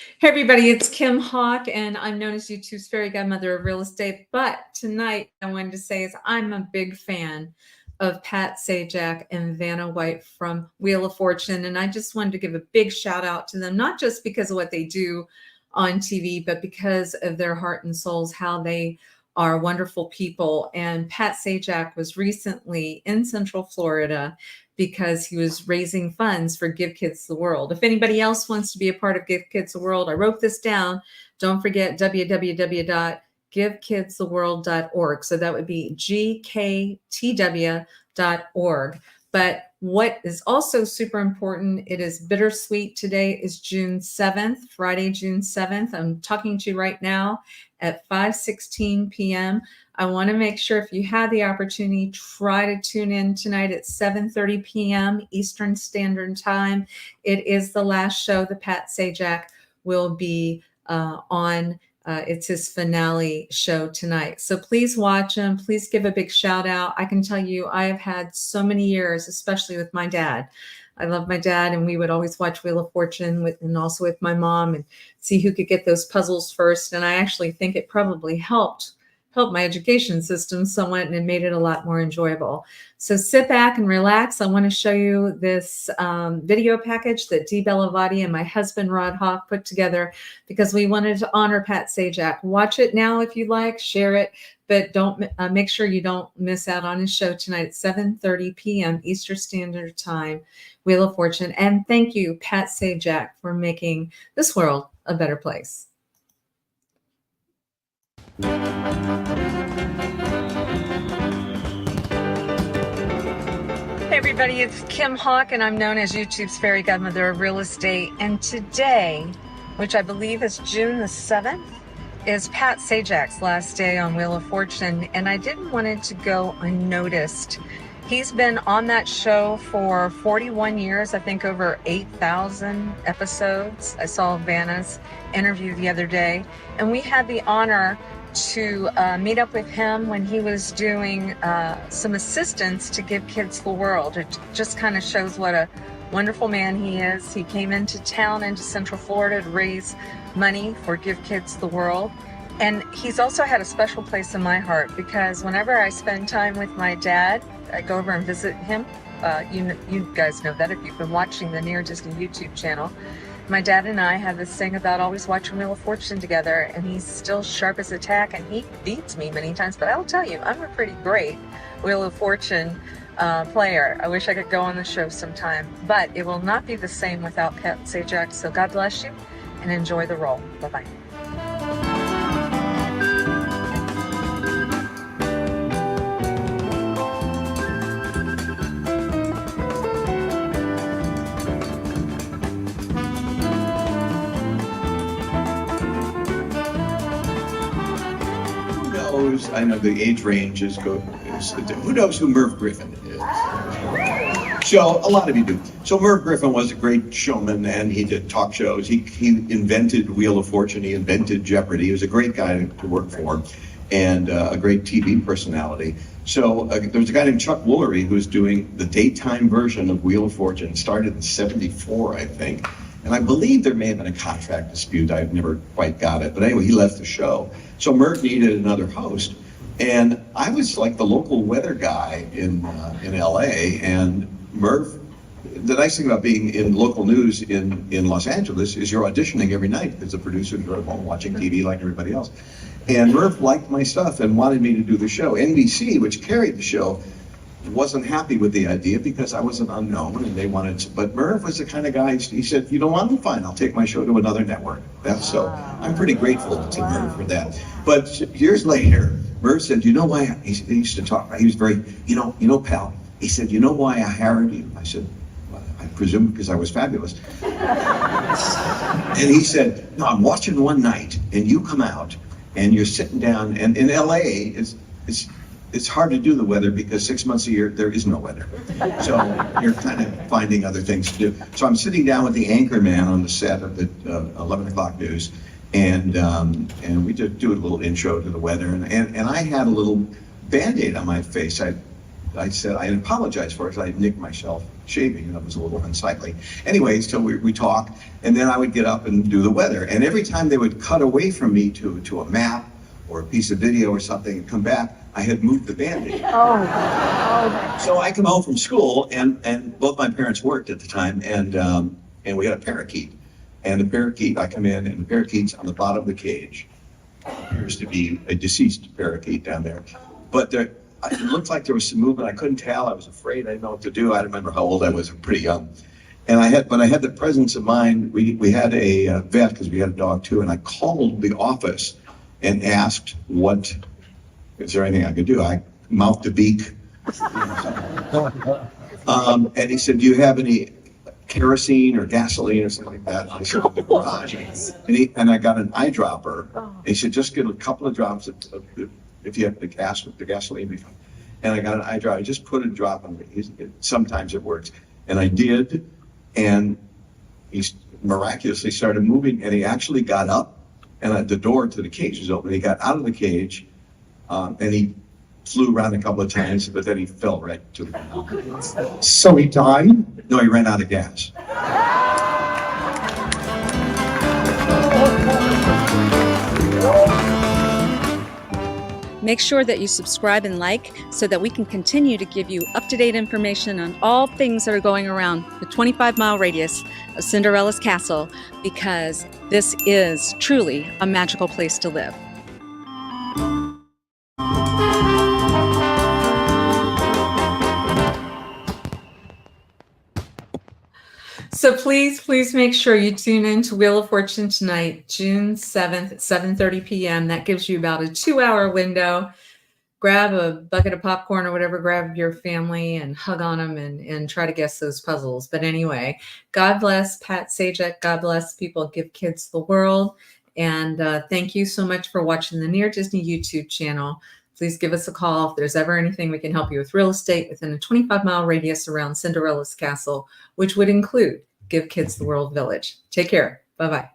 Hey everybody, it's Kim Hawk, and I'm known as YouTube's fairy godmother of real estate. But tonight, I wanted to say is I'm a big fan of Pat Sajek and Vanna White from Wheel of Fortune, and I just wanted to give a big shout out to them, not just because of what they do on TV, but because of their heart and souls, how they are wonderful people. And Pat Sajek was recently in Central Florida because he was raising funds for Give Kids the World. If anybody else wants to be a part of Give Kids the World, I wrote this down. Don't forget www.givekidstheworld.org. So that would be gktw.org. But what is also super important, it is bittersweet. Today is June 7th, Friday, June 7th. I'm talking to you right now at 5:16 p.m. I want to make sure if you had the opportunity, try to tune in tonight at 7:30 p.m. Eastern Standard Time. It is the last show that Pat Sajek will be on. It's his finale show tonight. So please watch him. Please give a big shout out. I can tell you, I have had so many years, especially with my dad. I love my dad, and we would always watch Wheel of Fortune and also with my mom and see who could get those puzzles first. And I actually think it probably helped my education system somewhat, and it made it a lot more enjoyable. So sit back and relax. I want to show you this video package that Dee Bellavati and my husband Rod Hawk put together because we wanted to honor Pat Sajek. Watch it now if you like, share it, but don't make sure you don't miss out on his show tonight at 7:30 p.m. Eastern Standard Time, Wheel of Fortune. And thank you, Pat Sajek, for making this world a better place. Hey everybody, it's Kim Hawk, and I'm known as YouTube's fairy godmother of real estate. And today, which I believe is June the 7th, is Pat Sajek's last day on Wheel of Fortune, and I didn't want it to go unnoticed. He's been on that show for 41 years, I think over 8,000 episodes. I saw Vanna's interview the other day, and we had the honor to meet up with him when he was doing some assistance to Give Kids the World. It just kind of shows what a wonderful man he is. He came into town, into Central Florida, to raise money for Give Kids the World. And he's also had a special place in my heart because whenever I spend time with my dad, I go over and visit him. You guys know that if you've been watching the Near Disney YouTube channel. My dad and I have this thing about always watching Wheel of Fortune together, and he's still sharp as a tack, and he beats me many times, but I'll tell you, I'm a pretty great Wheel of Fortune player. I wish I could go on the show sometime, but it will not be the same without Pat Sajek. So God bless you, and enjoy the role. Bye-bye. I know the age range is who knows who Merv Griffin is? So a lot of you do. So Merv Griffin was a great showman, and he did talk shows. He invented Wheel of Fortune. He invented Jeopardy. He was a great guy to work for, and a great TV personality. So there was a guy named Chuck Woolery who was doing the daytime version of Wheel of Fortune. It started in '74, I think. And I believe there may have been a contract dispute. I've never quite got it. But anyway, he left the show. So Merv needed another host. And I was like the local weather guy in LA. And Merv, the nice thing about being in local news in Los Angeles is you're auditioning every night as a producer. You're at home watching TV like everybody else. And Merv liked my stuff and wanted me to do the show. NBC, which carried the show, wasn't happy with the idea because I was an unknown and they wanted to, but Merv was the kind of guy, he said, you don't want me? Fine, I'll take my show to another network. That's so, I'm pretty grateful to Merv for that. But years later, Merv said, you know why, he used to talk, he was very, you know, pal, he said, you know why I hired you? I said, well, I presume because I was fabulous. And he said, no, I'm watching one night and you come out and you're sitting down, and in LA, it's hard to do the weather because 6 months a year there is no weather. So you're kind of finding other things to do. So I'm sitting down with the anchor man on the set of the 11 o'clock news, and we just do a little intro to the weather, and I had a little Band-Aid on my face. I said I apologized for it because I nicked myself shaving and it was a little unsightly. Anyway, so we talk, and then I would get up and do the weather. And every time they would cut away from me to a map or a piece of video or something and come back, I had moved the Band-Aid. So I come home from school, and both my parents worked at the time, and we had a parakeet. And the parakeet, I come in, and the parakeet's on the bottom of the cage. Appears to be a deceased parakeet down there. But it looked like there was some movement. I couldn't tell. I was afraid. I didn't know what to do. I remember how old I was. Pretty young. And I had the presence of mind. We had a vet because we had a dog too. And I called the office and asked, is there anything I could do? I mouthed the beak. And he said, do you have any kerosene or gasoline or something like that? I said, in the garage. And I got an eyedropper. And he said, just get a couple of drops if you have the gasoline. And I got an eyedropper. I just put a drop on it. Sometimes it works. And I did. And he miraculously started moving. And he actually got up. And the door to the cage was open. He got out of the cage. And he flew around a couple of times, but then he fell right to the ground. So he died? No, he ran out of gas. Make sure that you subscribe and like so that we can continue to give you up-to-date information on all things that are going around the 25-mile radius of Cinderella's castle, because this is truly a magical place to live. So please make sure you tune in to Wheel of Fortune tonight, June 7th at 7:30 p.m. That gives you about a 2-hour window. Grab a bucket of popcorn or whatever, grab your family and hug on them and try to guess those puzzles. But anyway, God bless Pat Sajek. God bless people. Give kids the world. And thank you so much for watching the Near Disney YouTube channel. Please give us a call if there's ever anything we can help you with real estate within a 25-mile radius around Cinderella's castle, which would include Give Kids the World Village. Take care. Bye-bye.